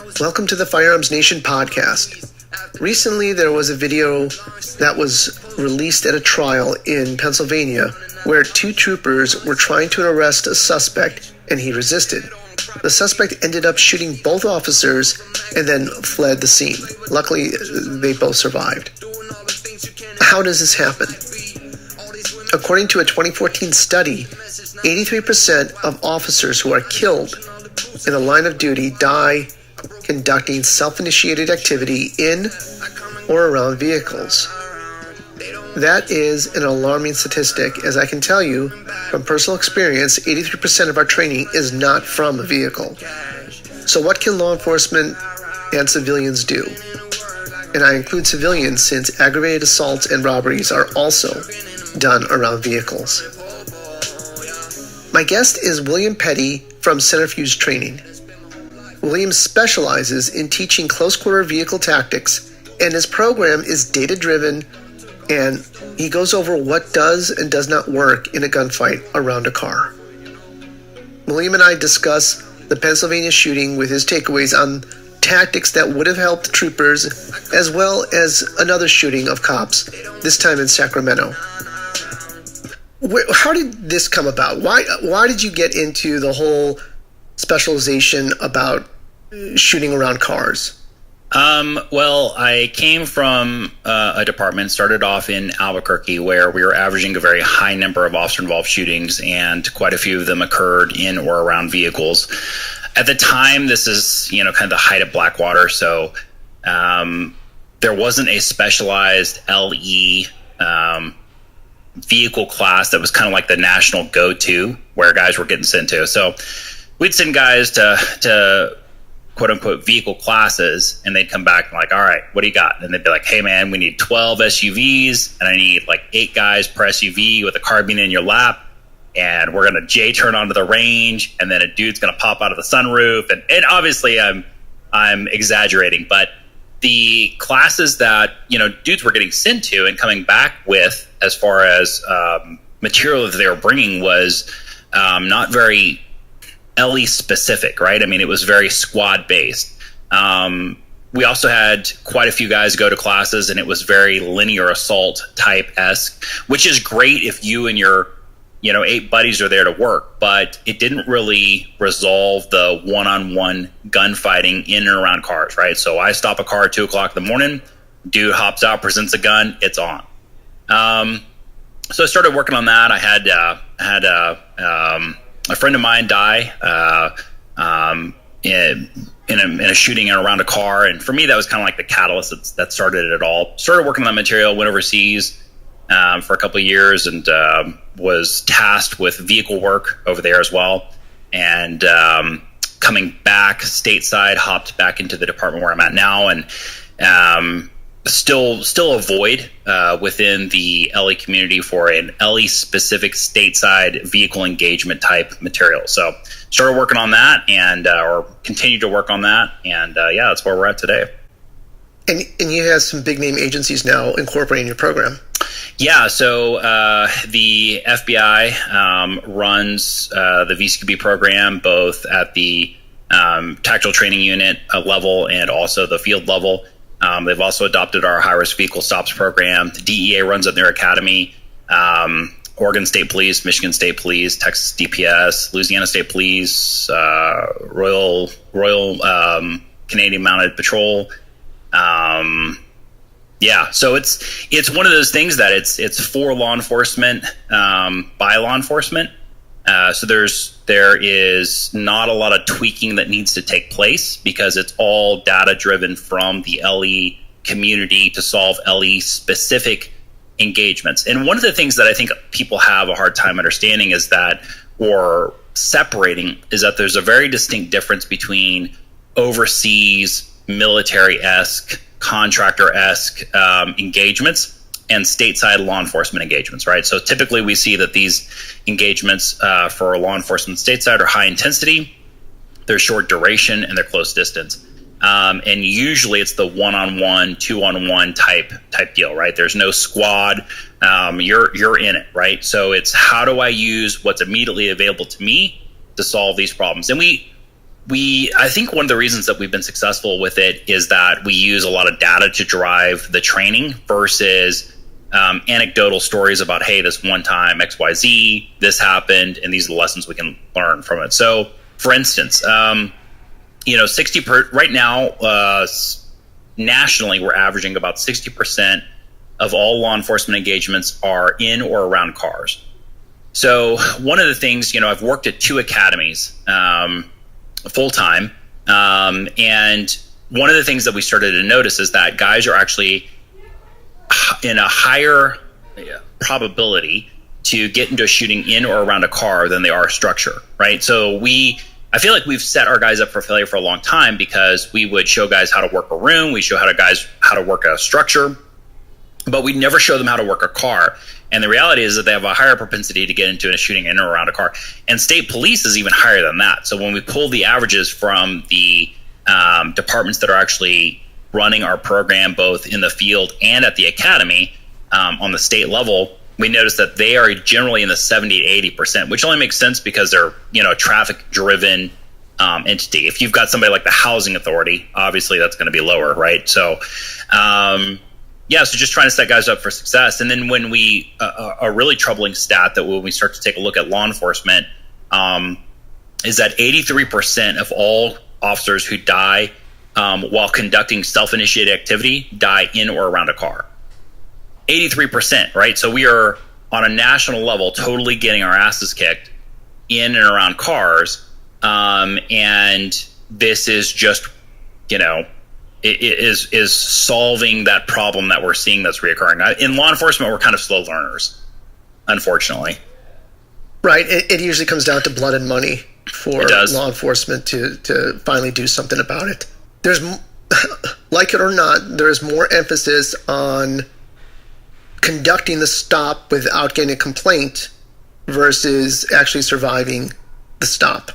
Welcome to the Firearms Nation podcast. Recently, there was a video that was released at a trial in Pennsylvania where two troopers were trying to arrest a suspect and he resisted. The suspect ended up shooting both officers and then fled the scene. Luckily, they both survived. How does this happen? According to a 2014 study, 83% of officers who are killed in the line of duty die conducting self-initiated activity in or around vehicles. That is an alarming statistic, as I can tell you from personal experience, 83% of our training is not from a vehicle. So what can law enforcement and civilians do? And I include civilians since aggravated assaults and robberies are also done around vehicles. My guest is William Petty from Centrifuge Training. William specializes in teaching close-quarter vehicle tactics, and his program is data-driven, and he goes over what does and does not work in a gunfight around a car. William and I discuss the Pennsylvania shooting with his takeaways on tactics that would have helped troopers, as well as another shooting of cops, this time in Sacramento. How did this come about? Why did you get into the whole specialization about shooting around cars? Well, I came from a department, started off in Albuquerque, where we were averaging a very high number of officer-involved shootings, and quite a few of them occurred in or around vehicles. At the time, this is, kind of the height of Blackwater, so there wasn't a specialized LE vehicle class that was kind of like the national go-to where guys were getting sent to. So we'd send guys to quote-unquote vehicle classes, and they'd come back and like, all right, what do you got? And they'd be like, hey, man, we need 12 SUVs, and I need like 8 guys per SUV with a carbine in your lap, and we're going to J-turn onto the range, and then a dude's going to pop out of the sunroof. And obviously I'm exaggerating, but the classes that, dudes were getting sent to and coming back with as far as material that they were bringing was not very LE specific, right? I mean, it was very squad based. We also had quite a few guys go to classes, and it was very linear assault type-esque, which is great if you and your 8 buddies are there to work, but it didn't really resolve the one-on-one gunfighting in and around cars, right? So I stop a car at 2 o'clock in the morning, dude hops out, presents a gun, it's on. So I started working on that. I had a friend of mine die in a shooting around a car, and for me that was kind of like the catalyst that started it all. Started working on that material, went overseas for a couple of years, and was tasked with vehicle work over there as well. And coming back stateside, hopped back into the department where I'm at now, and still a void within the LE community for an LE specific stateside vehicle engagement type material. So started working on that, and or continue to work on that, and that's where we're at today. And you have some big name agencies now incorporating your program. Yeah, so the FBI runs the VCQB program both at the tactical training unit level and also the field level. They've also adopted our high-risk vehicle stops program. The DEA runs at their academy. Oregon State Police, Michigan State Police, Texas DPS, Louisiana State Police, Royal Canadian Mounted Patrol. So it's one of those things that it's for law enforcement, by law enforcement. So there is not a lot of tweaking that needs to take place because it's all data driven from the LE community to solve LE specific engagements. And one of the things that I think people have a hard time understanding is that, or separating, is that there's a very distinct difference between overseas military-esque, contractor-esque engagements and stateside law enforcement engagements, right? So typically we see that these engagements for law enforcement stateside are high intensity, they're short duration, and they're close distance. And usually it's the one-on-one, two-on-one type deal, right? There's no squad. You're in it, right? So it's how do I use what's immediately available to me to solve these problems? And we I think one of the reasons that we've been successful with it is that we use a lot of data to drive the training versus anecdotal stories about, hey, this one time XYZ, this happened, and these are the lessons we can learn from it. So, for instance, right now, nationally, we're averaging about 60% of all law enforcement engagements are in or around cars. So one of the things, I've worked at 2 academies full time. And one of the things that we started to notice is that guys are actually in a higher probability to get into a shooting in or around a car than they are a structure, right? So I feel like we've set our guys up for failure for a long time because we would show guys how to work a room, we show guys how to work a structure, but we never show them how to work a car. And the reality is that they have a higher propensity to get into a shooting in or around a car. And state police is even higher than that. So when we pull the averages from the departments that are actually running our program, both in the field and at the academy on the state level, we notice that they are generally in the 70 to 80%, which only makes sense because they're, a traffic-driven entity. If you've got somebody like the housing authority, obviously that's going to be lower, right? So, so just trying to set guys up for success. And then when a really troubling stat that when we start to take a look at law enforcement is that 83% of all officers who die while conducting self-initiated activity die in or around a car. 83%, right? So we are on a national level totally getting our asses kicked in and around cars. And this is just, it is solving that problem that we're seeing that's reoccurring. In law enforcement, we're kind of slow learners, unfortunately. Right. It usually comes down to blood and money for law enforcement to finally do something about it. There's, like it or not, there's more emphasis on conducting the stop without getting a complaint versus actually surviving the stop.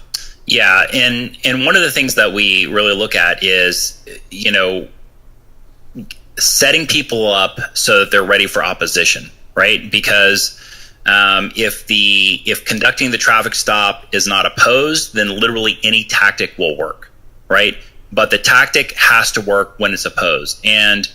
Yeah, and one of the things that we really look at is, setting people up so that they're ready for opposition, right? Because if conducting the traffic stop is not opposed, then literally any tactic will work, right? But the tactic has to work when it's opposed. And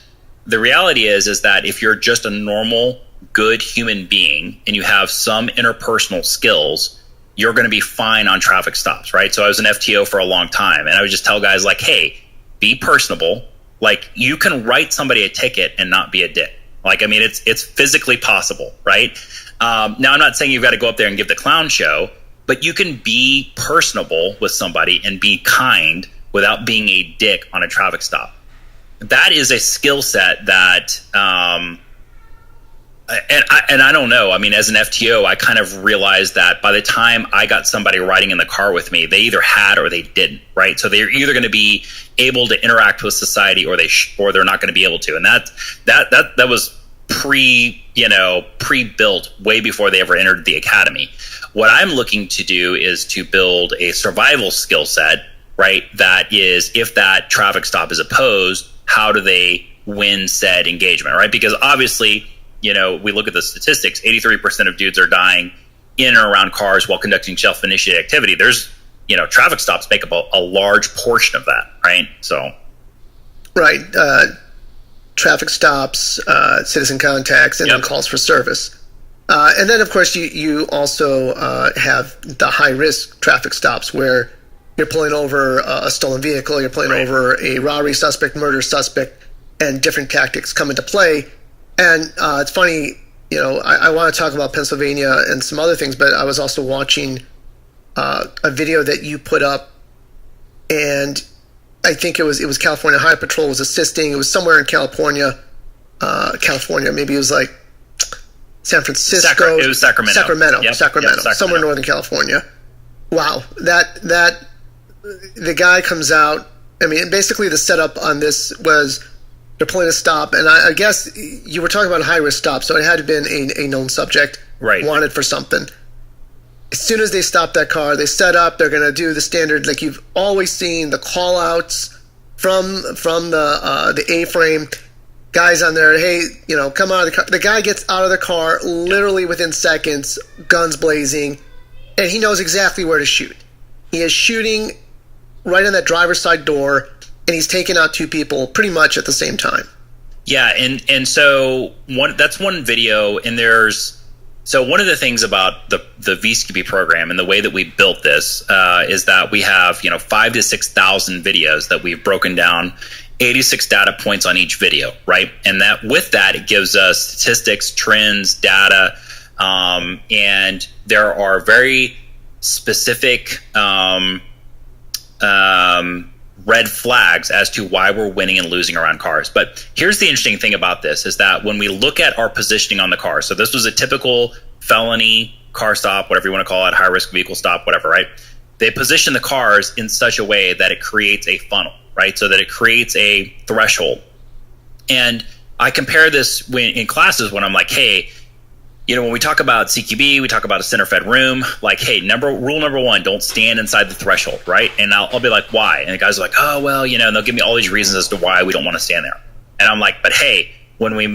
the reality is that if you're just a normal, good human being and you have some interpersonal skills, you're going to be fine on traffic stops, right? So I was an FTO for a long time, and I would just tell guys like, hey, be personable. Like, you can write somebody a ticket and not be a dick. Like, I mean, it's physically possible, right? Now, I'm not saying you've got to go up there and give the clown show, but you can be personable with somebody and be kind without being a dick on a traffic stop. That is a skill set that, and I don't know. I mean, as an FTO, I kind of realized that by the time I got somebody riding in the car with me, they either had or they didn't, right? So they're either going to be able to interact with society or they're not going to be able to. And that was pre-built way before they ever entered the academy. What I'm looking to do is to build a survival skill set, right? That is, if that traffic stop is opposed, how do they win said engagement, right? Because obviously, we look at the statistics, 83% of dudes are dying in or around cars while conducting self-initiated activity. There's, traffic stops make up a large portion of that, right? So. Right. Traffic stops, citizen contacts, and then calls for service. And then, of course, you also have the high-risk traffic stops where you're pulling over a stolen vehicle, you're pulling over a robbery suspect, murder suspect, and different tactics come into play. And it's funny, I want to talk about Pennsylvania and some other things, but I was also watching a video that you put up, and I think it was California Highway Patrol was assisting. It was somewhere in California, maybe it was like San Francisco. It was Sacramento. Sacramento, somewhere in Northern California. Wow, that the guy comes out. I mean, basically the setup on this was they're pulling a stop, and I guess you were talking about a high-risk stop, so it had to have been a known subject, wanted for something. As soon as they stop that car, they set up, they're going to do the standard, like you've always seen, the call-outs from the A-frame, guys on there, hey, come out of the car. The guy gets out of the car literally within seconds, guns blazing, and he knows exactly where to shoot. He is shooting right on that driver's side door, and he's taking out two people pretty much at the same time. Yeah, and so that's one video, and so one of the things about the VSCP program and the way that we built this is that we have 5,000 to 6,000 videos that we've broken down, 86 data points on each video, right? And that with that, it gives us statistics, trends, data, and there are very specific red flags as to why we're winning and losing around cars. But here's the interesting thing about this is that when we look at our positioning on the car, so this was a typical felony car stop, whatever you want to call it, high risk vehicle stop, whatever, right? They position the cars in such a way that it creates a funnel, right? So that it creates a threshold. And I compare this in classes when I'm like, hey, when we talk about CQB, we talk about a center fed room, like, hey, rule number one, don't stand inside the threshold, right? And I'll be like, why? And the guys are like, oh, well, and they'll give me all these reasons as to why we don't want to stand there. And I'm like, but hey, when we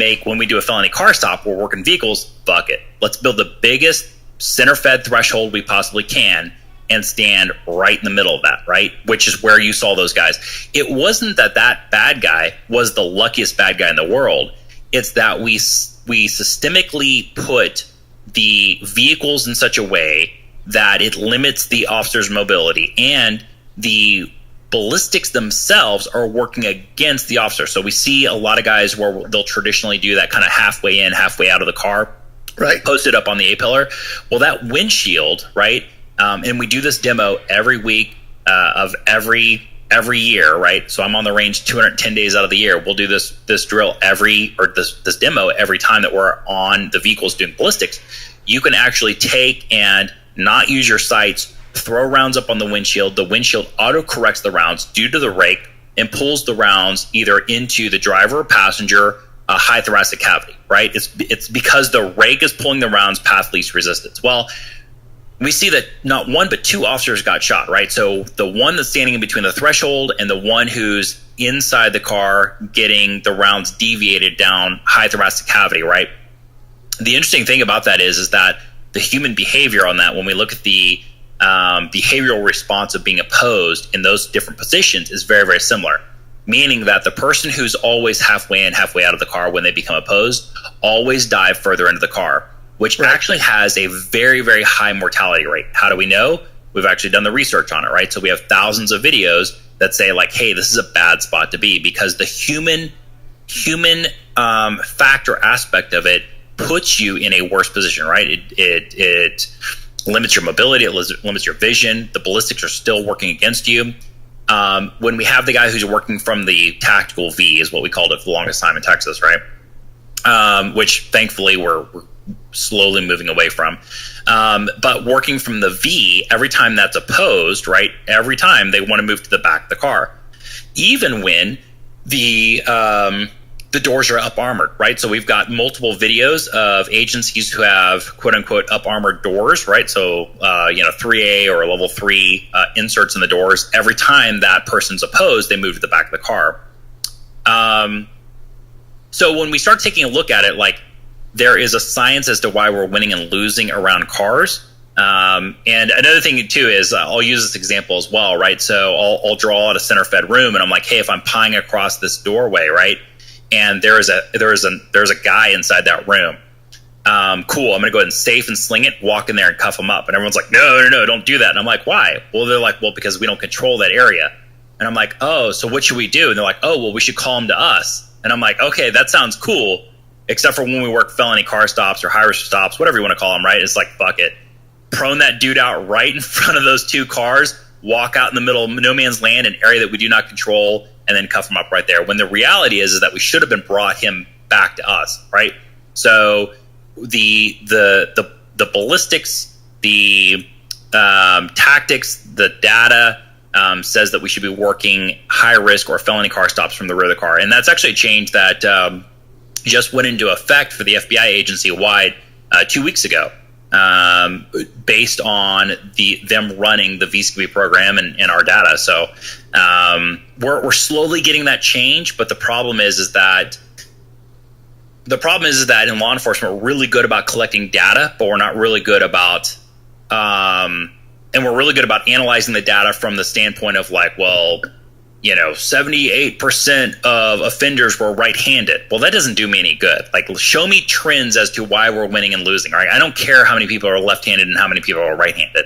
do a felony car stop, we're working vehicles, fuck it. Let's build the biggest center fed threshold we possibly can and stand right in the middle of that, right? Which is where you saw those guys. It wasn't that bad guy was the luckiest bad guy in the world. It's that we systemically put the vehicles in such a way that it limits the officer's mobility, and the ballistics themselves are working against the officer. So we see a lot of guys where they'll traditionally do that kind of halfway in, halfway out of the car, right? Posted up on the A-pillar. Well, that windshield, right? And we do this demo every week of every year, right? So I'm on the range 210 days out of the year. We'll do this drill this demo every time that we're on the vehicles doing ballistics. You can actually take and not use your sights, throw rounds up on the windshield. The windshield auto corrects the rounds due to the rake and pulls the rounds either into the driver or passenger high thoracic cavity, right? It's because the rake is pulling the rounds past least resistance. Well, we see that not one but two officers got shot, right? So the one that's standing in between the threshold and the one who's inside the car getting the rounds deviated down high thoracic cavity, right? The interesting thing about that is that the human behavior on that, when we look at the behavioral response of being opposed in those different positions, is very, very similar. Meaning that the person who's always halfway in, halfway out of the car when they become opposed always dive further into the car, which actually has a very, very high mortality rate. How do we know? We've actually done the research on it, right? So we have thousands of videos that say like, hey, this is a bad spot to be, because the human factor aspect of it puts you in a worse position, right? It limits your mobility, it limits your vision. The ballistics are still working against you. When we have the guy who's working from the tactical V, is what we called it for the longest time in Texas, right? Which thankfully we're slowly moving away from. But working from the V, every time that's opposed, right? Every time they want to move to the back of the car, even when the doors are up armored, right? So we've got multiple videos of agencies who have quote unquote up armored doors, right? So 3A or level 3 inserts in the doors. Every time that person's opposed, they move to the back of the car. So when we start taking a look at it, like, there is a science as to why we're winning and losing around cars. And another thing too is I'll use this example as well, right? So I'll draw out a center fed room, and I'm like, hey, if I'm pieing across this doorway, right, and there's a guy inside that room, cool, I'm gonna go ahead and safe and sling it, walk in there and cuff him up. And everyone's like, no, don't do that. And I'm like, why? Well, they're like, well, because we don't control that area. And I'm like, oh, so what should we do? And they're like, oh, well, we should call him to us. And I'm like, okay, that sounds cool. Except for when we work felony car stops or high risk stops, whatever you want to call them, right? It's like, fuck it. Prone that dude out right in front of those two cars, walk out in the middle of no man's land, an area that we do not control, and then cuff him up right there. When the reality is that we should have been brought him back to us, right? So the ballistics, the tactics, the data says that we should be working high risk or felony car stops from the rear of the car. And that's actually a change that just went into effect for the FBI agency-wide 2 weeks ago, based on them running the VSCP program and our data. So we're slowly getting that change, but the problem is that in law enforcement, we're really good about collecting data, but we're not really good about we're really good about analyzing the data from the standpoint of like, well, 78% of offenders were right-handed. Well, that doesn't do me any good. Like, show me trends as to why we're winning and losing. Right? I don't care how many people are left-handed and how many people are right-handed.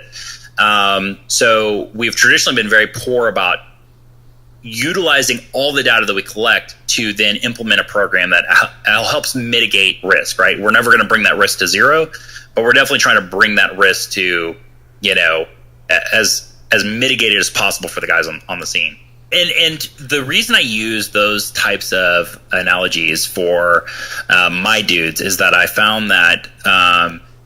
So we've traditionally been very poor about utilizing all the data that we collect to then implement a program that helps mitigate risk. Right? We're never going to bring that risk to zero, but we're definitely trying to bring that risk to, as mitigated as possible for the guys on the scene. And the reason I use those types of analogies for my dudes is that I found that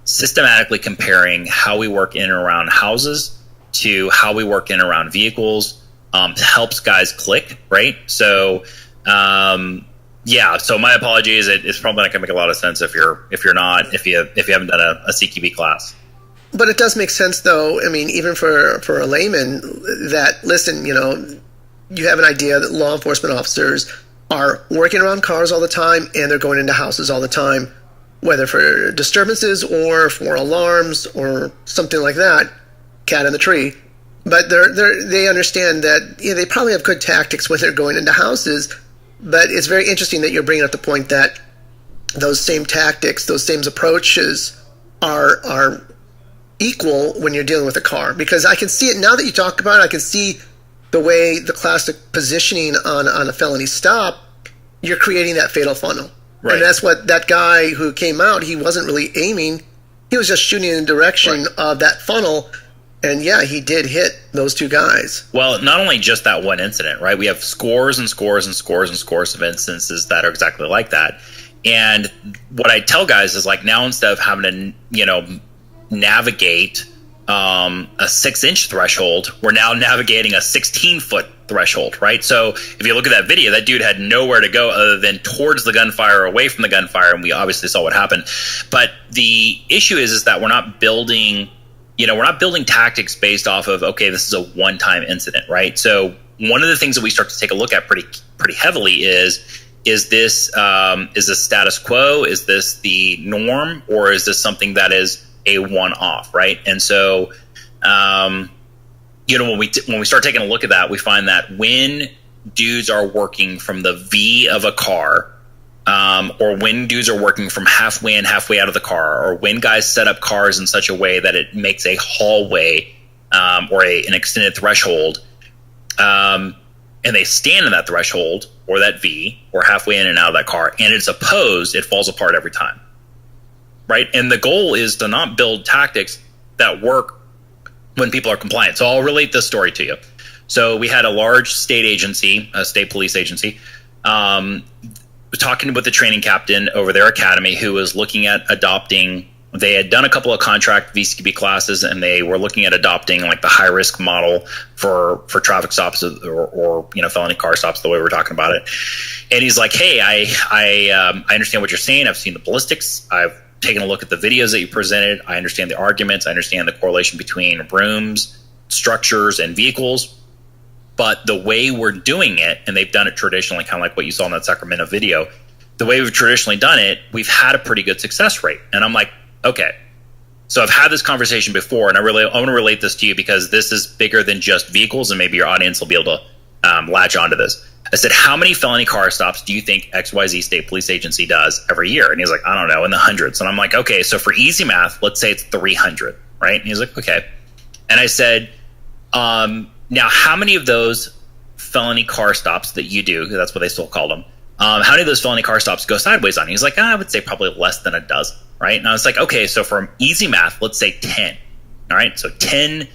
systematically comparing how we work in and around houses to how we work in and around vehicles helps guys click, right? So so my apologies. It's probably not going to make a lot of sense if you haven't done a CQB class. But it does make sense, though. I mean, even for a layman, that listen, you have an idea that law enforcement officers are working around cars all the time and they're going into houses all the time, whether for disturbances or for alarms or something like that, cat in the tree. But they understand that they probably have good tactics when they're going into houses, but it's very interesting that you're bringing up the point that those same tactics, those same approaches are equal when you're dealing with a car. Because I can see it now that you talk about it, I can see the way the classic positioning on a felony stop, you're creating that fatal funnel. Right. And that's what that guy who came out, he wasn't really aiming. He was just shooting in the direction of that funnel. And yeah, he did hit those two guys. Well, not only just that one incident, right? We have scores and scores and scores and scores of instances that are exactly like that. And what I tell guys is like, now instead of having to, navigate a 6-inch threshold, we're now navigating a 16-foot threshold, right? So if you look at that video, that dude had nowhere to go other than towards the gunfire, away from the gunfire, and we obviously saw what happened. But the issue is that we're not building tactics based off of, okay, this is a one-time incident, right? So one of the things that we start to take a look at pretty heavily is this status quo? Is this the norm, or is this something that is a one-off, right? And so, when we start taking a look at that, we find that when dudes are working from the V of a car, or when dudes are working from halfway in, halfway out of the car, or when guys set up cars in such a way that it makes a hallway or an extended threshold, and they stand in that threshold or that V or halfway in and out of that car, and it's opposed, it falls apart every time. Right? And the goal is to not build tactics that work when people are compliant. So I'll relate this story to you. So we had a large state agency, a state police agency, talking with the training captain over their academy who was looking at adopting, they had done a couple of contract VCB classes and they were looking at adopting like the high risk model for traffic stops or felony car stops, the way we're talking about it. And he's like, hey, I understand what you're saying. I've seen the ballistics. I've taken a look at the videos that you presented. I understand the arguments. I understand the correlation between rooms, structures, and vehicles. But the way we're doing it, and they've done it traditionally, kind of like what you saw in that Sacramento video, the way we've traditionally done it, we've had a pretty good success rate. And I'm like, okay, so I've had this conversation before, and I want to relate this to you because this is bigger than just vehicles, and maybe your audience will be able to latch onto this. I said, how many felony car stops do you think XYZ State Police Agency does every year? And he's like, I don't know, in the hundreds. And I'm like, okay, so for easy math, let's say it's 300, right? And he's like, okay. And I said, now how many of those felony car stops that you do, that's what they still called them, how many of those felony car stops go sideways on? He's like, I would say probably less than a dozen, right? And I was like, okay, so for easy math, let's say 10. All right, so 10,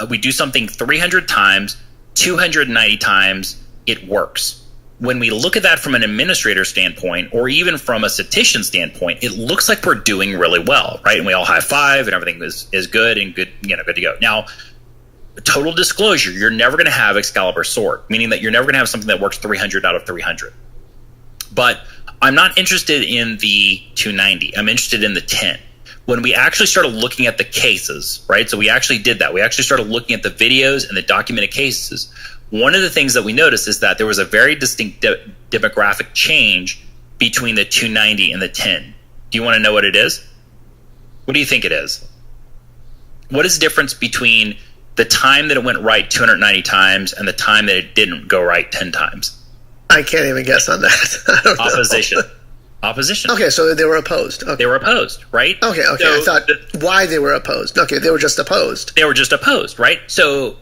we do something 300 times, 290 times, it works. When we look at that from an administrator standpoint, or even from a statistician standpoint, it looks like we're doing really well, right? And we all high five and everything is good and good, good to go. Now, total disclosure, you're never going to have Excalibur sword, meaning that you're never going to have something that works 300 out of 300. But I'm not interested in the 290. I'm interested in the 10. When we actually started looking at the cases, right? So we actually did that. We actually started looking at the videos and the documented cases. One of the things that we noticed is that there was a very distinct demographic change between the 290 and the 10. Do you want to know what it is? What do you think it is? what is the difference between the time that it went right 290 times and the time that it didn't go right 10 times? I can't even guess on that. I don't know. Opposition. Okay, so they were opposed. Okay. They were opposed, right? Okay. So I thought why they were opposed. Okay, they were just opposed. They were just opposed, right? So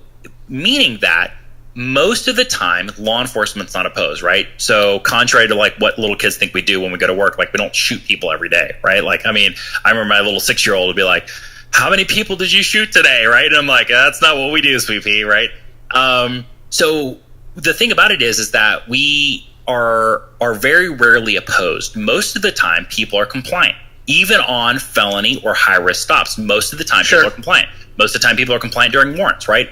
meaning that most of the time law enforcement's not opposed, right? So contrary to like what little kids think we do when we go to work, like we don't shoot people every day, right? Like, I mean, I remember my little 6-year-old would be like, how many people did you shoot today, right? And I'm like, that's not what we do, Sweet Pea, right? So the thing about it is that we are very rarely opposed. Most of the time, people are compliant, even on felony or high-risk stops. Most of the time, people are compliant. Most of the time, people are compliant during warrants, right?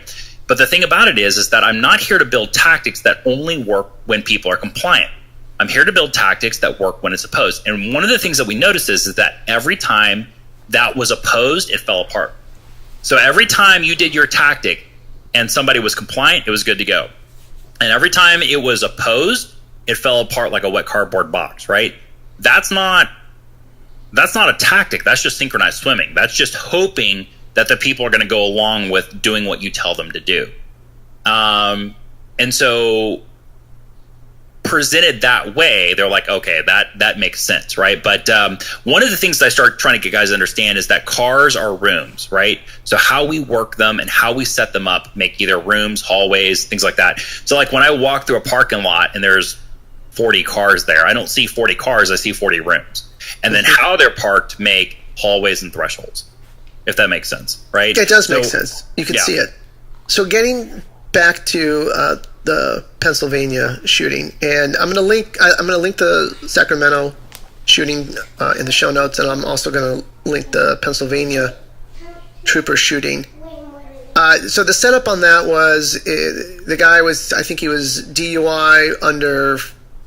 But the thing about it is that I'm not here to build tactics that only work when people are compliant. I'm here to build tactics that work when it's opposed. And one of the things that we notice is that every time that was opposed, it fell apart. So every time you did your tactic and somebody was compliant, it was good to go. And every time it was opposed, it fell apart like a wet cardboard box, right? That's not a tactic. That's just synchronized swimming. That's just hoping that the people are going to go along with doing what you tell them to do. And so presented that way, they're like, okay, that makes sense, right? But one of the things that I start trying to get guys to understand is that cars are rooms, right? So how we work them and how we set them up make either rooms, hallways, things like that. So like when I walk through a parking lot and there's 40 cars there, I don't see 40 cars, I see 40 rooms. And then how they're parked make hallways and thresholds, if that makes sense, right? It does make sense. You can see it. So getting back to the Pennsylvania shooting, and I'm going to link the Sacramento shooting in the show notes, and I'm also going to link the Pennsylvania trooper shooting. So the setup on that was the guy was, I think he was DUI under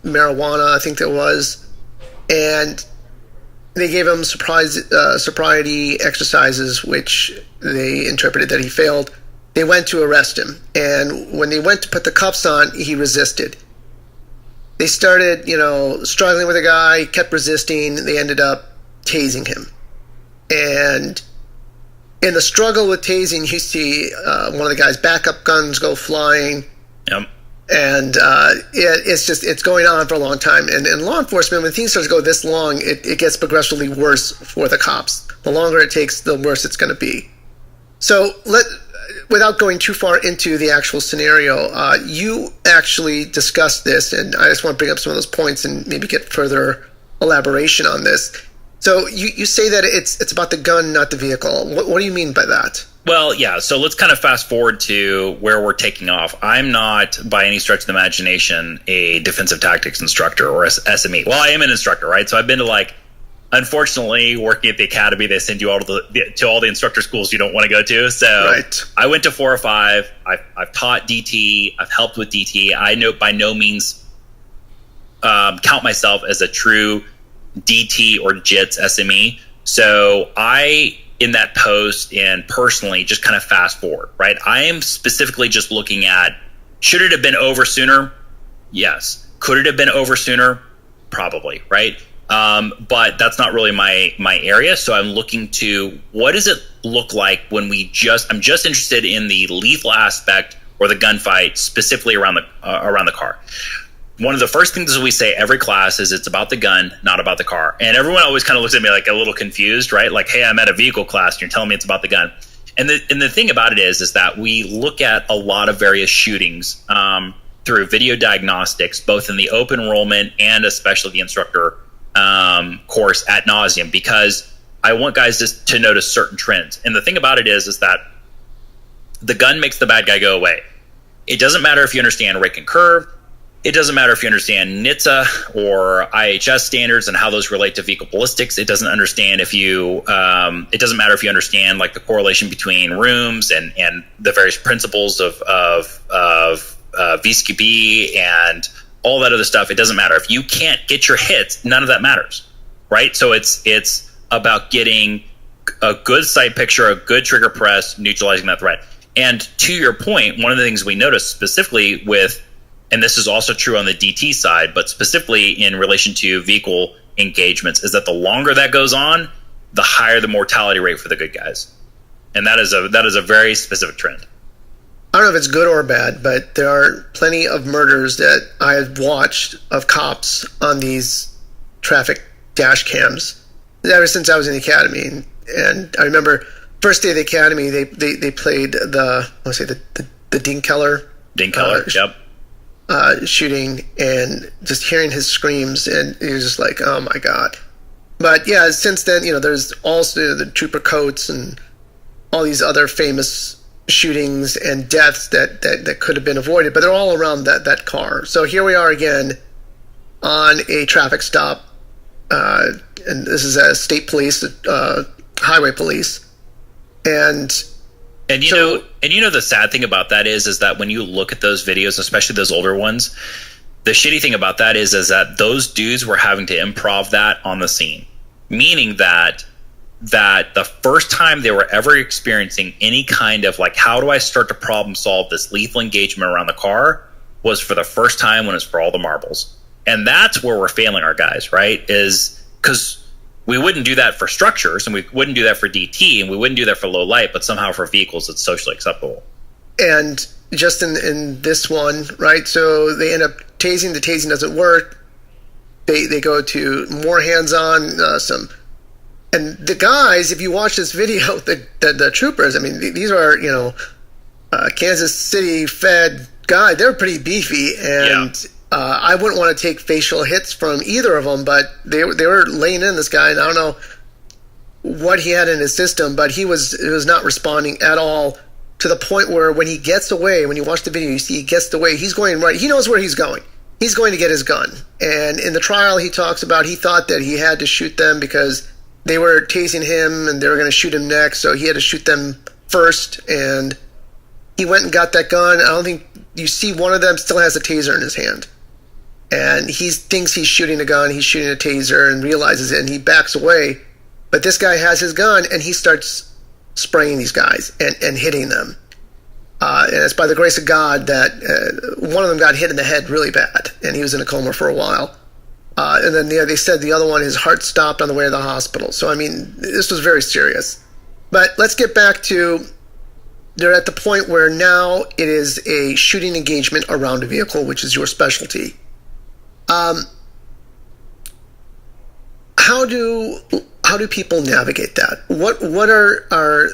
marijuana, I think that was, and they gave him sobriety exercises, which they interpreted that he failed. They went to arrest him, and when they went to put the cuffs on, he resisted. They started, struggling with the guy, kept resisting. They ended up tasing him. And in the struggle with tasing, you see one of the guy's backup guns go flying. Yep. And it's going on for a long time. And in law enforcement, when things start to go this long, it gets progressively worse for the cops. The longer it takes, the worse it's going to be. So without going too far into the actual scenario, you actually discussed this, and I just want to bring up some of those points and maybe get further elaboration on this. So you say that it's about the gun, not the vehicle. What do you mean by that? Well, yeah, so let's kind of fast forward to where we're taking off. I'm not, by any stretch of the imagination, a defensive tactics instructor or SME. Well, I am an instructor, right? So I've been to, unfortunately, working at the academy, they send you to all the instructor schools you don't want to go to. So right. I went to 4 or 5. I've taught DT. I've helped with DT. I know by no means count myself as a true DT or JITS SME. So in that post and personally just kind of fast forward, right? I am specifically just looking at, should it have been over sooner? Yes. Could it have been over sooner? Probably, right? But that's not really my area. So I'm looking to, what does it look like when I'm just interested in the lethal aspect or the gunfight specifically around the car. One of the first things we say every class is it's about the gun, not about the car. And everyone always kind of looks at me like a little confused, right? Like, hey, I'm at a vehicle class and you're telling me it's about the gun. And the thing about it is that we look at a lot of various shootings through video diagnostics, both in the open enrollment and especially the instructor course ad nauseum, because I want guys to notice certain trends. And the thing about it is that the gun makes the bad guy go away. It doesn't matter if you understand rake and curve. It doesn't matter if you understand NHTSA or IHS standards and how those relate to vehicle ballistics. It doesn't understand it doesn't matter if you understand the correlation between rooms and the various principles of VSQB and all that other stuff. It doesn't matter. If you can't get your hits, none of that matters, right? So it's about getting a good sight picture, a good trigger press, neutralizing that threat. And to your point, one of the things we noticed specifically with, and this is also true on the DT side, but specifically in relation to vehicle engagements, is that the longer that goes on, the higher the mortality rate for the good guys. And that is a very specific trend. I don't know if it's good or bad, but there are plenty of murders that I have watched of cops on these traffic dash cams ever since I was in the academy. And I remember first day of the academy, they played the Dean Keller. Yep. Shooting, and just hearing his screams, and he was just like, oh my God. But yeah, since then, there's also the Trooper Coates and all these other famous shootings and deaths that could have been avoided, but they're all around that car. So here we are again on a traffic stop, and this is a state police, highway police, and the sad thing about that is that when you look at those videos, especially those older ones, the shitty thing about that is that those dudes were having to improv that on the scene, meaning that the first time they were ever experiencing any kind of like, how do I start to problem solve this lethal engagement around the car, was for the first time when it's for all the marbles. And that's where we're failing our guys, right? Is because we wouldn't do that for structures, and we wouldn't do that for DT, and we wouldn't do that for low light, but somehow for vehicles it's socially acceptable. And just in this one, right, so they end up tasing, the tasing doesn't work, they go to more hands-on, and the guys, if you watch this video, the troopers, I mean, these are, Kansas City fed guys. They're pretty beefy, and I wouldn't want to take facial hits from either of them, but they were laying in this guy, and I don't know what he had in his system, but he was not responding at all, to the point where when he gets away, when you watch the video, you see he gets away, he's going right, he knows where he's going. He's going to get his gun. And in the trial, he talks about he thought that he had to shoot them because they were tasing him and they were going to shoot him next, so he had to shoot them first, and he went and got that gun. I don't think you see one of them still has a taser in his hand, and he thinks he's shooting a gun, he's shooting a taser, and realizes it, and he backs away. But this guy has his gun, and he starts spraying these guys and hitting them. And it's by the grace of God that one of them got hit in the head really bad, and he was in a coma for a while. And then they said the other one, his heart stopped on the way to the hospital. So, I mean, this was very serious. But let's get back to, they're at the point where now it is a shooting engagement around a vehicle, which is your specialty. How do people navigate that? What are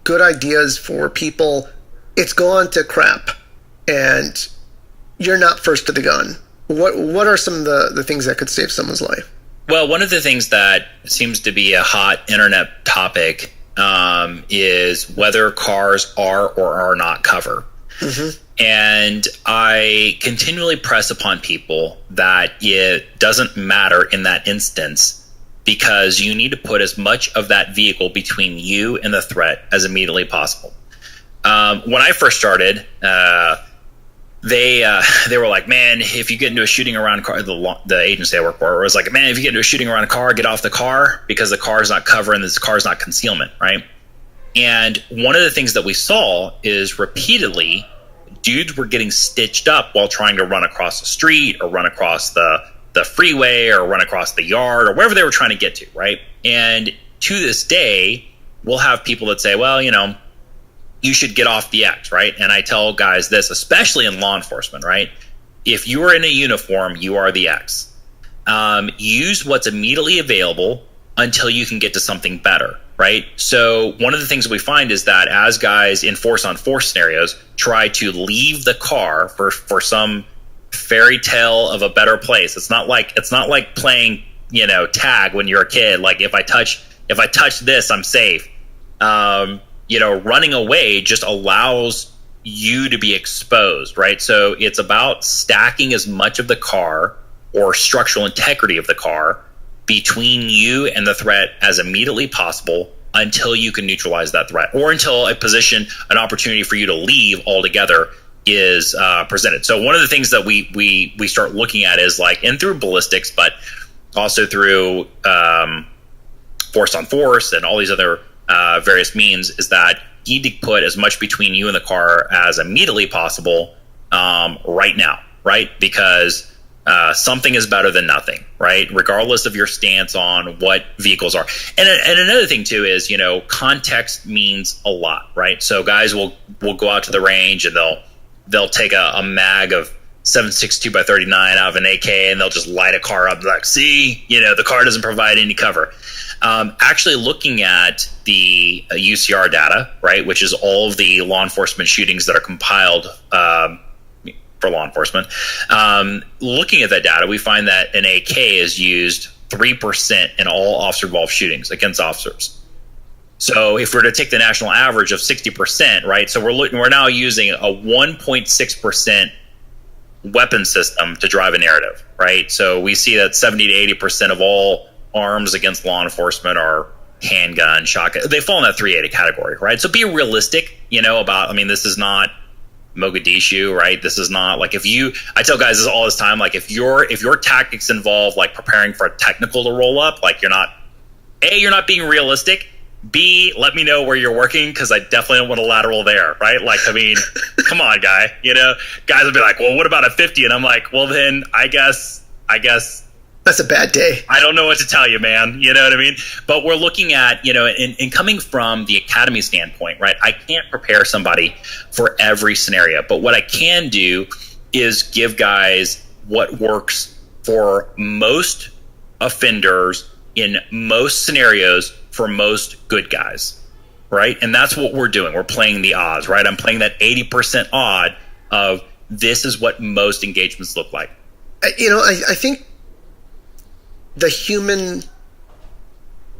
good ideas for people? It's gone to crap, and you're not first to the gun. What are some of the things that could save someone's life? Well, one of the things that seems to be a hot internet topic is whether cars are or are not cover. Mm-hmm. And I continually press upon people that it doesn't matter in that instance, because you need to put as much of that vehicle between you and the threat as immediately possible. When I first started, they were like, man, if you get into a shooting around a car, the agency I work for was like, man, if you get into a shooting around a car, get off the car, because the car is not cover and this car is not concealment, right? And one of the things that we saw is repeatedly dudes were getting stitched up while trying to run across the street or run across the freeway or run across the yard or wherever they were trying to get to, right? And to this day, we'll have people that say, well, you should get off the X, right? And I tell guys this, especially in law enforcement, right? If you are in a uniform, you are the X. Use what's immediately available until you can get to something better, right? So one of the things we find is that as guys in force-on-force scenarios try to leave the car for some fairy tale of a better place, it's not like playing, tag when you're a kid. Like if I touch this, I'm safe. Running away just allows you to be exposed, right? So it's about stacking as much of the car or structural integrity of the car between you and the threat as immediately possible until you can neutralize that threat, or until an opportunity for you to leave altogether is presented. So one of the things that we start looking at is like, and through ballistics, but also through force on force and all these other various means, is that you need to put as much between you and the car as immediately possible right now, right? Because Something is better than nothing, right? Regardless of your stance on what vehicles are. And another thing too is, context means a lot, right? So guys will go out to the range and they'll take a mag of 7.62 by 39 out of an AK and they'll just light a car up like, see, the car doesn't provide any cover. Actually looking at the UCR data, right, which is all of the law enforcement shootings that are compiled for law enforcement, looking at that data, we find that an AK is used 3% in all officer-involved shootings against officers. So if we're to take the national average of 60%, right, so we're now using a 1.6% weapon system to drive a narrative, right? So we see that 70 to 80% of all arms against law enforcement are handgun, shotgun. They fall in that 380 category, right? So be realistic, this is not Mogadishu, right? This is not like I tell guys this all this time, like if your tactics involve like preparing for a technical to roll up, like you're not being realistic. B, let me know where you're working because I definitely don't want a lateral there, right? Like, come on, guy. Guys will be like, well, what about a 50? And I'm like, well, then I guess that's a bad day. I don't know what to tell you, man. You know what I mean? But we're looking at, in coming from the academy standpoint, right? I can't prepare somebody for every scenario, but what I can do is give guys what works for most offenders in most scenarios for most good guys, right? And that's what we're doing. We're playing the odds, right? I'm playing that 80% odd of this is what most engagements look like. I think the human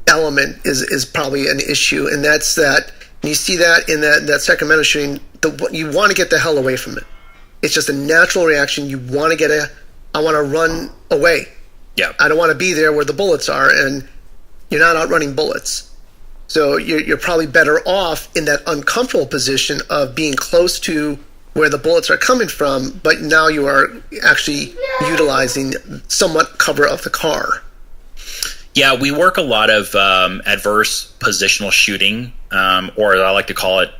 element is probably an issue, and that's that. And you see that in that Sacramento shooting, you want to get the hell away from it. It's just a natural reaction. You want to I want to run away. Yeah. I don't want to be there where the bullets are, and you're not outrunning bullets. So you're probably better off in that uncomfortable position of being close to where the bullets are coming from, but now you are actually utilizing somewhat cover of the car. Yeah, we work a lot of adverse positional shooting, or I like to call it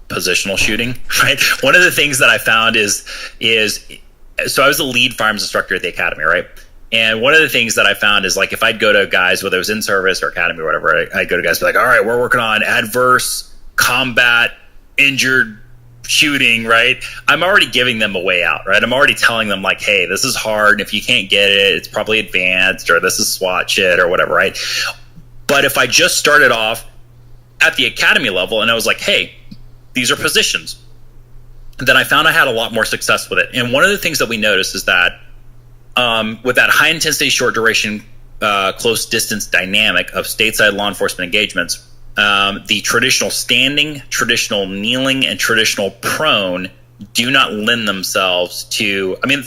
positional shooting, right? One of the things that I found is so I was the lead firearms instructor at the academy, right? And one of the things that I found is like if I'd go to guys, whether it was in service or academy or whatever, I'd go to guys and be like, all right, we're working on adverse combat injured shooting, right? I'm already giving them a way out, right? I'm already telling them like, hey, this is hard. And if you can't get it, it's probably advanced, or this is SWAT shit or whatever, right? But if I just started off at the academy level and I was like, hey, these are positions, then I found I had a lot more success with it. And one of the things that we noticed is that with that high intensity, short duration, close distance dynamic of stateside law enforcement engagements, the traditional standing, traditional kneeling, and traditional prone do not lend themselves to. I mean,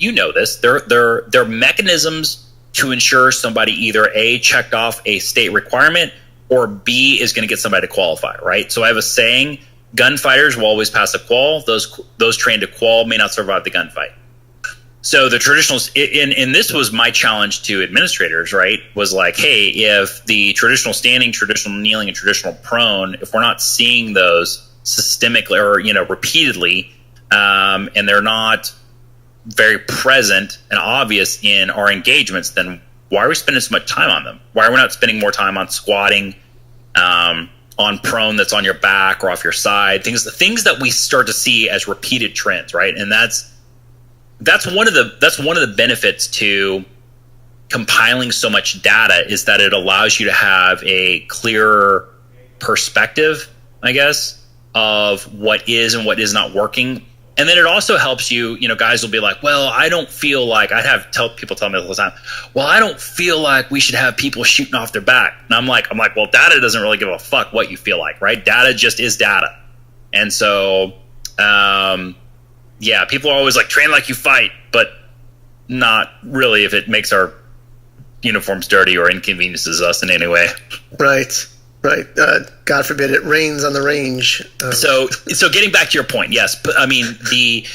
you know this. They're mechanisms to ensure somebody either A, checked off a state requirement, or B, is going to get somebody to qualify, right? So I have a saying: gunfighters will always pass a qual. Those trained to qual may not survive the gunfight. So the traditional, and this was my challenge to administrators, right, was like, hey, if the traditional standing, traditional kneeling, and traditional prone, if we're not seeing those systemically or, repeatedly, and they're not very present and obvious in our engagements, then why are we spending so much time on them? Why are we not spending more time on squatting, on prone that's on your back or off your side, things that we start to see as repeated trends, right? And that's one of the benefits to compiling so much data, is that it allows you to have a clearer perspective, I guess, of what is and what is not working. And then it also helps you, guys will be like, well, I don't feel like, people tell me all the time, well, I don't feel like we should have people shooting off their back. And I'm like, well, data doesn't really give a fuck what you feel like, right? Data just is data. And so, yeah, people are always like, train like you fight, but not really if it makes our uniforms dirty or inconveniences us in any way. Right. God forbid it rains on the range. So getting back to your point, yes. I mean, the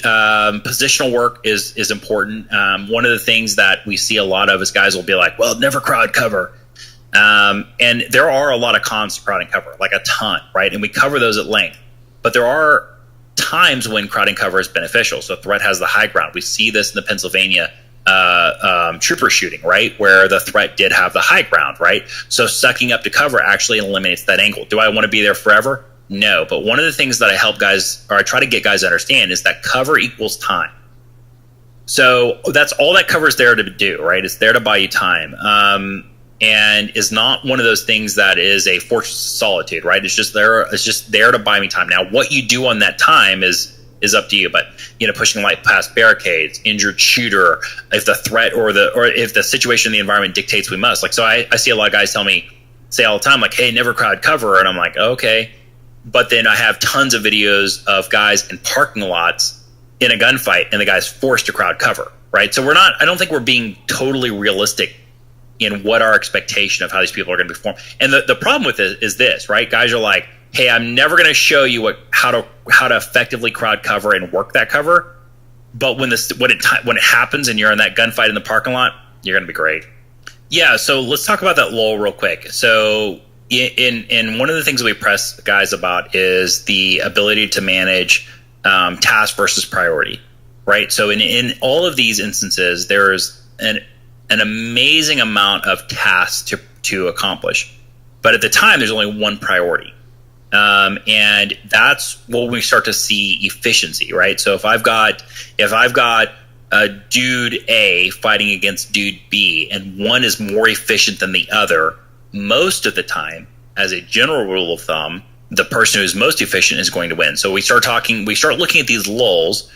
positional work is important. One of the things that we see a lot of is guys will be like, well, never crowd cover. And there are a lot of cons to crowd and cover, like a ton, right? And we cover those at length. But there are times when crowding cover is beneficial. So threat has the high ground. We see this in the Pennsylvania trooper shooting, right, where the threat did have the high ground, right? So sucking up to cover actually eliminates that angle. Do I want to be there forever? No. But one of the things that I help guys, or I try to get guys to understand, is that cover equals time. So that's all that cover is there to do, right? It's there to buy you time. And is not one of those things that is a fortress of solitude, right? It's just there to buy me time. Now, what you do on that time is up to you. But pushing light past barricades, injured shooter, if the threat or if the situation in the environment dictates we must. Like, so I see a lot of guys say all the time, like, hey, never crowd cover, and I'm like, okay. But then I have tons of videos of guys in parking lots in a gunfight, and the guy's forced to crowd cover, right? So I don't think we're being totally realistic in what our expectation of how these people are going to perform. And the problem with it is this, right? Guys are like, hey, I'm never going to show you how to effectively crowd cover and work that cover. But when it happens and you're in that gunfight in the parking lot, you're going to be great. Yeah. So let's talk about that lull real quick. So in one of the things that we press guys about is the ability to manage task versus priority, right? So in all of these instances, there's an amazing amount of tasks to accomplish, but at the time there's only one priority, and that's when we start to see efficiency, right? So if I've got a dude A fighting against dude B, and one is more efficient than the other, most of the time, as a general rule of thumb, the person who's most efficient is going to win. So we start looking at these lulls,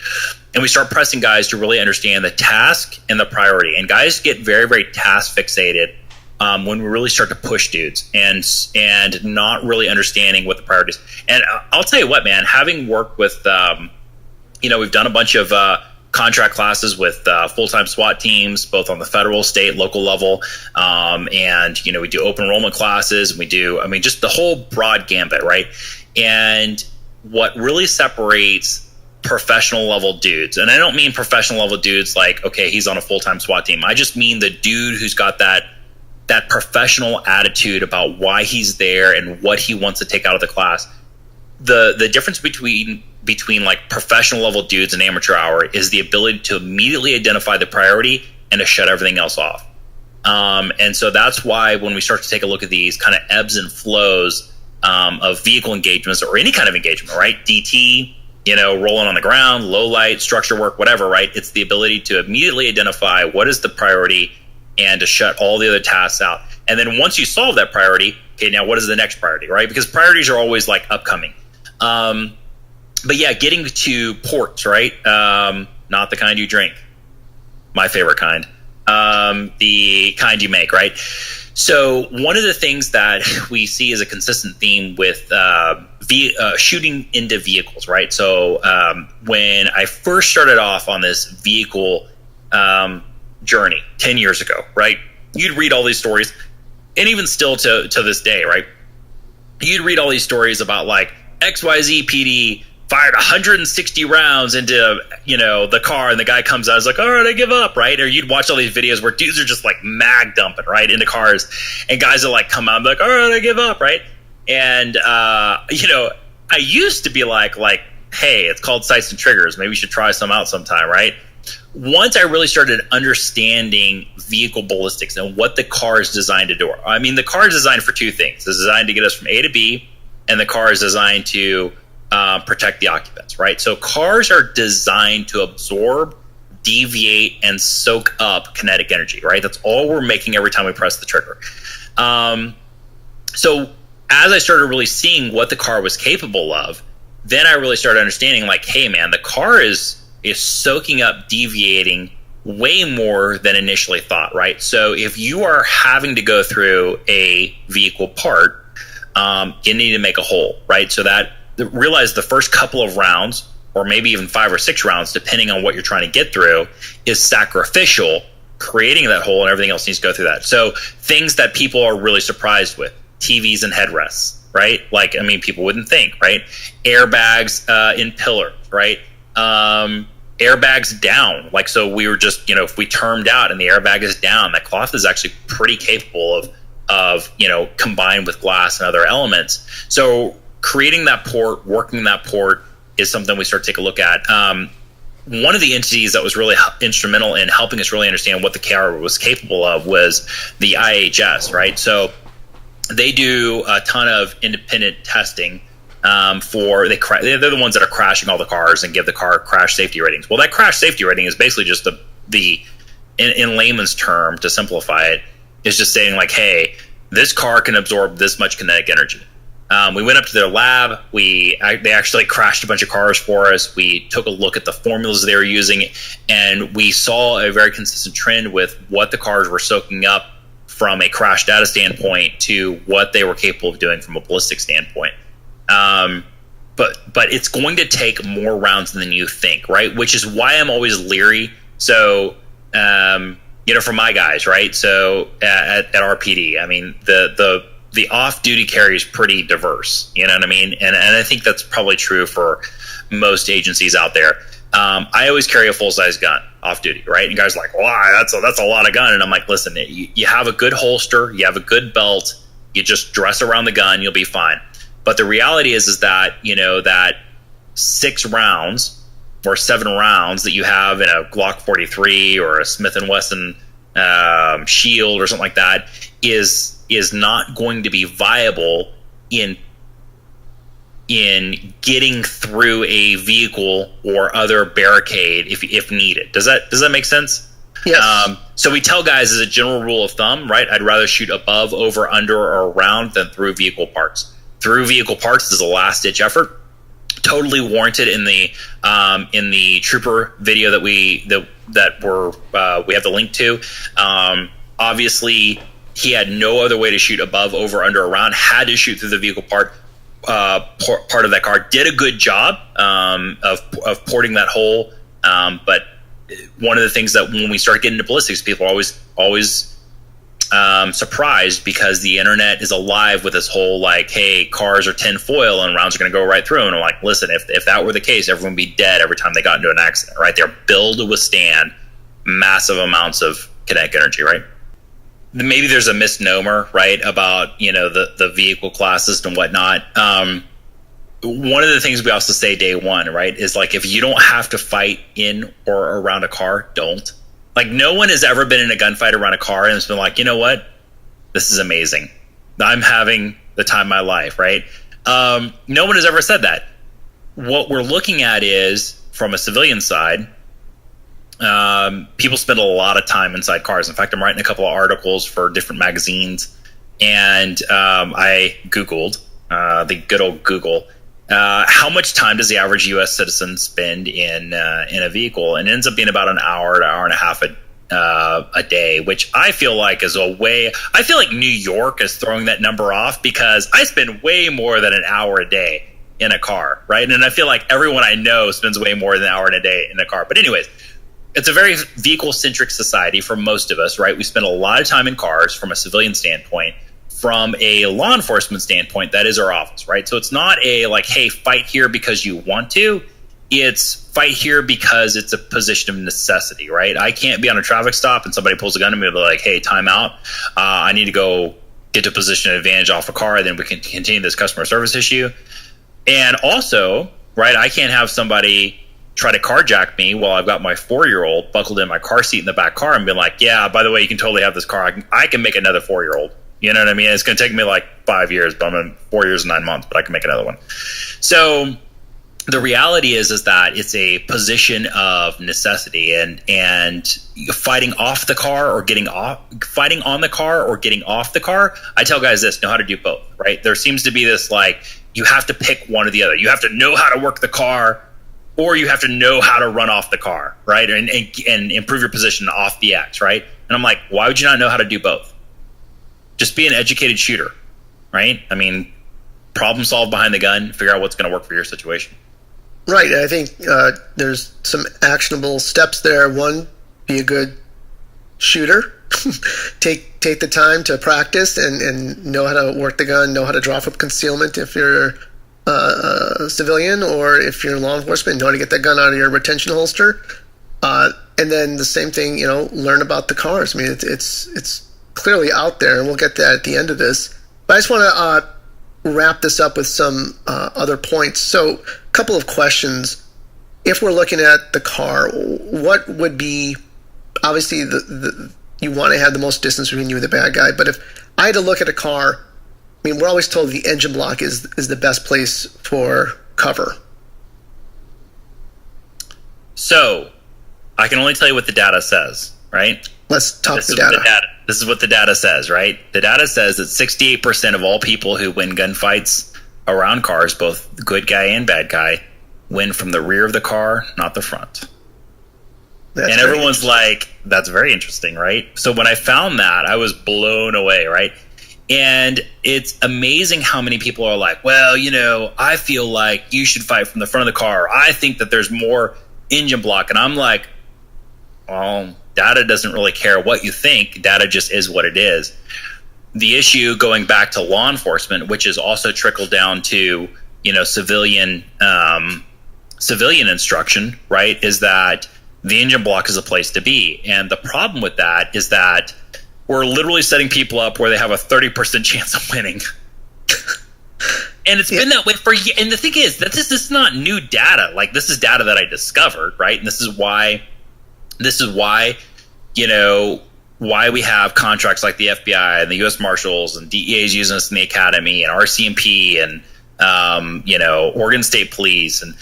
and we start pressing guys to really understand the task and the priority. And guys get very, very task fixated when we really start to push dudes and not really understanding what the priority is. And I'll tell you what, man, having worked with, we've done a bunch of contract classes with full-time SWAT teams, both on the federal, state, local level. And we do open enrollment classes, and we do, just the whole broad gambit, right? And what really separates professional level dudes, and I don't mean professional level dudes like, okay, he's on a full-time SWAT team. I just mean the dude who's got that professional attitude about why he's there and what he wants to take out of the class. The difference between like professional level dudes and amateur hour is the ability to immediately identify the priority and to shut everything else off. And so that's why when we start to take a look at these kind of ebbs and flows of vehicle engagements or any kind of engagement, right? DT, rolling on the ground, low light, structure work, whatever, right? It's the ability to immediately identify what is the priority and to shut all the other tasks out. And then once you solve that priority, okay, now what is the next priority, right? Because priorities are always like upcoming. But yeah, getting to ports, right? Not the kind you drink. My favorite kind. The kind you make, right? So one of the things that we see as a consistent theme with shooting into vehicles, right? So when I first started off on this vehicle journey 10 years ago, right? You'd read all these stories, and even still to this day, right? You'd read all these stories about like XYZ PD fired 160 rounds into, the car, and the guy comes out, is like, all right, I give up, right? Or you'd watch all these videos where dudes are just like mag dumping, right, into cars, and guys are like come out and be like, all right, I give up, right? And, I used to be like, hey, it's called sights and triggers. Maybe we should try some out sometime, right? Once I really started understanding vehicle ballistics and what the car is designed to do. The car is designed for two things. It's designed to get us from A to B, and the car is designed to protect the occupants, right? So cars are designed to absorb, deviate, and soak up kinetic energy, right? That's all we're making every time we press the trigger. So as I started really seeing what the car was capable of, then I really started understanding like, hey man, the car is soaking up, deviating way more than initially thought, right? So if you are having to go through a vehicle part, you need to make a hole, right? So that realize the first couple of rounds, or maybe even 5 or 6 rounds, depending on what you're trying to get through, is sacrificial, creating that hole, and everything else needs to go through that. So things that people are really surprised with, TVs and headrests, right? Like, people wouldn't think, right? Airbags in pillars, right? Airbags down. Like, so we were just, if we termed out and the airbag is down, that cloth is actually pretty capable of combined with glass and other elements. So creating that port, working that port, is something we start to take a look at. One of the entities that was really instrumental in helping us really understand what the car was capable of was the IHS, right? So they do a ton of independent testing they're the ones that are crashing all the cars and give the car crash safety ratings. Well, that crash safety rating is basically just in layman's term, to simplify it, is just saying like, hey, this car can absorb this much kinetic energy. We went up to their lab. They actually crashed a bunch of cars for us. We took a look at the formulas they were using, and we saw a very consistent trend with what the cars were soaking up from a crash data standpoint to what they were capable of doing from a ballistic standpoint. But it's going to take more rounds than you think, right? Which is why I'm always leery. So, for my guys, right? So at RPD, I mean, the off-duty carry is pretty diverse, you know what I mean? And I think that's probably true for most agencies out there. I always carry a full-size gun off-duty, right? And guys are like, wow, that's a lot of gun. And I'm like, listen, you have a good holster, you have a good belt, you just dress around the gun, you'll be fine. But the reality is that, that 6 rounds or 7 rounds that you have in a Glock 43 or a Smith & Wesson Shield or something like that is not going to be viable in getting through a vehicle or other barricade if needed. Does that make sense? Yes. So we tell guys, as a general rule of thumb, right, I'd rather shoot above, over, under, or around than through vehicle parts. Through vehicle parts is a last-ditch effort. Totally warranted in the trooper video that we have the link to. Obviously, he had no other way to shoot above, over, under, around. Had to shoot through the vehicle part of that car. Did a good job of porting that hole. But one of the things that when we start getting into ballistics, people are always surprised because the internet is alive with this whole like, hey, cars are tin foil and rounds are going to go right through. And I'm like, listen, if that were the case, everyone would be dead every time they got into an accident, right? They're built to withstand massive amounts of kinetic energy, right? Maybe there's a misnomer, right, about, the vehicle classes and whatnot. One of the things we also say day one, right, is like, if you don't have to fight in or around a car, don't. Like, no one has ever been in a gunfight around a car and it's been like, you know what? This is amazing. I'm having the time of my life, right? No one has ever said that. What we're looking at is, from a civilian side, people spend a lot of time inside cars. In fact, I'm writing a couple of articles for different magazines, and I Googled, the good old Google, how much time does the average U.S. citizen spend in a vehicle? And it ends up being about an hour to hour and a half a day, which I feel like is I feel like New York is throwing that number off, because I spend way more than an hour a day in a car, right? And I feel like everyone I know spends way more than an hour in a day in a car. But anyways, it's a very vehicle-centric society for most of us, right? We spend a lot of time in cars from a civilian standpoint. From a law enforcement standpoint, that is our office, right? So it's not a like, hey, fight here because you want to. It's fight here because it's a position of necessity, right? I can't be on a traffic stop and somebody pulls a gun at me and be like, hey, time out. I need to go get to a position of advantage off a car, then we can continue this customer service issue. And also, right, I can't have somebody try to carjack me while I've got my 4-year-old buckled in my car seat in the back car and be like, yeah, by the way, you can totally have this car. I can make another 4-year-old. You know what I mean? It's going to take me like 5 years, but I'm in 4 years and 9 months, but I can make another one. So the reality is that it's a position of necessity, and fighting off the car or fighting on the car or getting off the car. I tell guys this, know how to do both, right? There seems to be this like, you have to pick one or the other. You have to know how to work the car, or you have to know how to run off the car, right? And improve your position off the X, right? And I'm like, why would you not know how to do both? Just be an educated shooter, right? I mean, problem solve behind the gun, figure out what's going to work for your situation. Right. I think there's some actionable steps there. One, be a good shooter. take the time to practice and know how to work the gun, know how to draw from concealment if you're a civilian, or if you're law enforcement, know how to get that gun out of your retention holster. And then the same thing, learn about the cars. I mean, it's clearly out there, and we'll get that at the end of this. But I just want to wrap this up with some other points. So, a couple of questions. If we're looking at the car, what would be, obviously, you want to have the most distance between you and the bad guy, but if I had to look at a car, I mean, we're always told the engine block is the best place for cover. So, I can only tell you what the data says, right? Let's talk the data. This is what the data says, right? The data says that 68% of all people who win gunfights around cars, both good guy and bad guy, win from the rear of the car, not the front. And everyone's like, that's very interesting, right? So when I found that, I was blown away, right? And it's amazing how many people are like, well, you know, I feel like you should fight from the front of the car. I think that there's more engine block. And I'm like, well, data doesn't really care what you think. Data just is what it is. The issue, going back to law enforcement, which is also trickled down to, you know, civilian instruction, right, is that the engine block is a place to be. And the problem with that is that we're literally setting people up where they have a 30% chance of winning. And it's been that way for years. And the thing is that this is not new data. Like, this is data that I discovered, right? And this is why, you know, why we have contracts like the FBI and the U.S. Marshals and DEA's using us in the academy and RCMP and, you know, Oregon State Police. And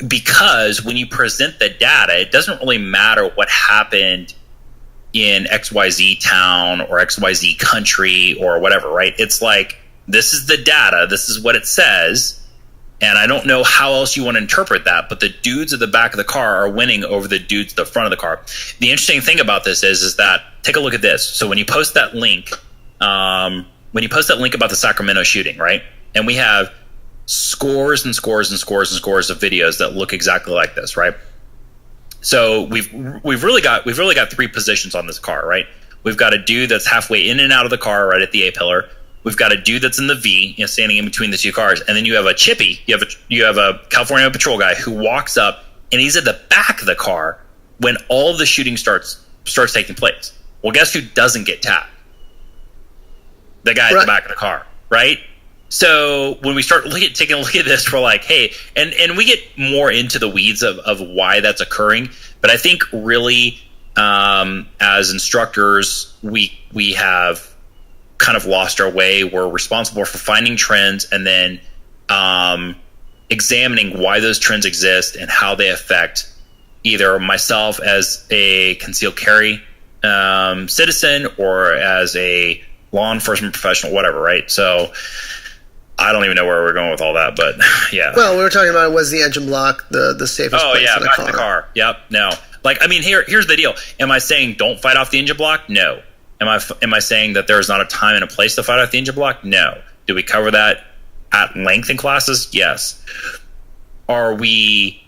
because when you present the data, it doesn't really matter what happened in XYZ town or XYZ country or whatever, right? It's like, this is the data, this is what it says, and I don't know how else you want to interpret that, but the dudes at the back of the car are winning over the dudes at the front of the car. The interesting thing about this is that, take a look at this. So when you post that link, about the Sacramento shooting, right? And we have scores and scores and scores and scores of videos that look exactly like this, right? So we've really got three positions on this car, right? We've got a dude that's halfway in and out of the car, right at the A pillar. We've got a dude that's in the V, you know, standing in between the two cars, and then you have a chippy. You have a California patrol guy who walks up, and he's at the back of the car when all of the shooting starts taking place. Well, guess who doesn't get tapped? The guy at the back of the car, right? So when we start taking a look at this, we're like, hey, and we get more into the weeds of why that's occurring. But I think really, as instructors, we have kind of lost our way. We're responsible for finding trends and then examining why those trends exist and how they affect either myself as a concealed carry citizen or as a law enforcement professional, whatever, right? So I don't even know where we're going with all that, but yeah. Well, we were talking about, was the engine block the safest place in the car? In the car. Yep. No. Like, I mean, here's the deal. Am I saying don't fight off the engine block? No. Am I saying that there is not a time and a place to fight off the engine block? No. Do we cover that at length in classes? Yes. Are we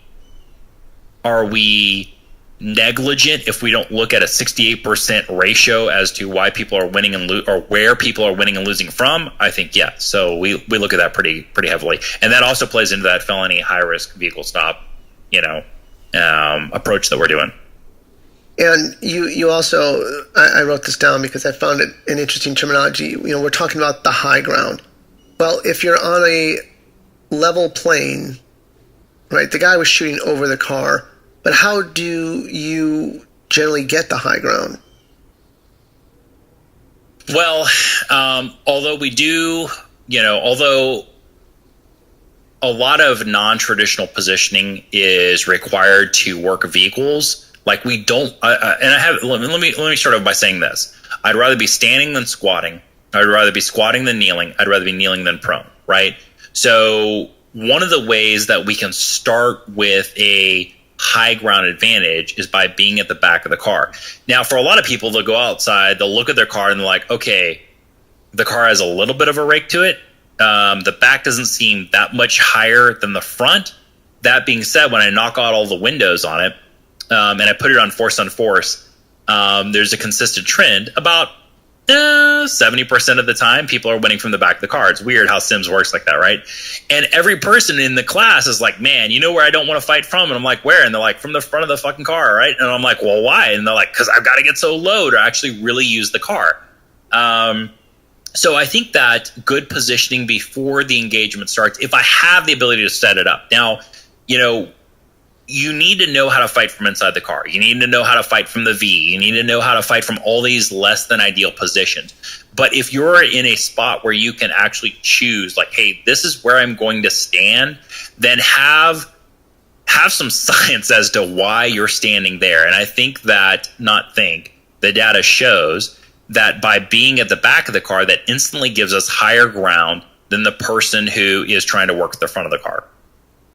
negligent if we don't look at a 68% ratio as to why people are winning and or where people are winning and losing from? I think yes. So we look at that pretty heavily, and that also plays into that felony high risk vehicle stop, you know, approach that we're doing. And you also, I wrote this down because I found it an interesting terminology. You know, we're talking about the high ground. Well, if you're on a level plane, right, the guy was shooting over the car, but how do you generally get the high ground? Well, although a lot of non-traditional positioning is required to work vehicles, like we don't, let me start off by saying this. I'd rather be standing than squatting. I'd rather be squatting than kneeling. I'd rather be kneeling than prone, right? So one of the ways that we can start with a high ground advantage is by being at the back of the car. Now, for a lot of people, they'll go outside, they'll look at their car and they're like, okay, the car has a little bit of a rake to it. The back doesn't seem that much higher than the front. That being said, when I knock out all the windows on it, and I put it on force, there's a consistent trend. About 70% of the time, people are winning from the back of the car. It's weird how Sims works like that, right? And every person in the class is like, man, you know where I don't want to fight from? And I'm like, where? And they're like, from the front of the fucking car, right? And I'm like, well, why? And they're like, because I've got to get so low to actually really use the car. So I think that good positioning before the engagement starts, if I have the ability to set it up. Now, you need to know how to fight from inside the car. You need to know how to fight from the V. You need to know how to fight from all these less than ideal positions. But if you're in a spot where you can actually choose, like, hey, this is where I'm going to stand, then have some science as to why you're standing there. And I think that, the data shows that by being at the back of the car, that instantly gives us higher ground than the person who is trying to work at the front of the car.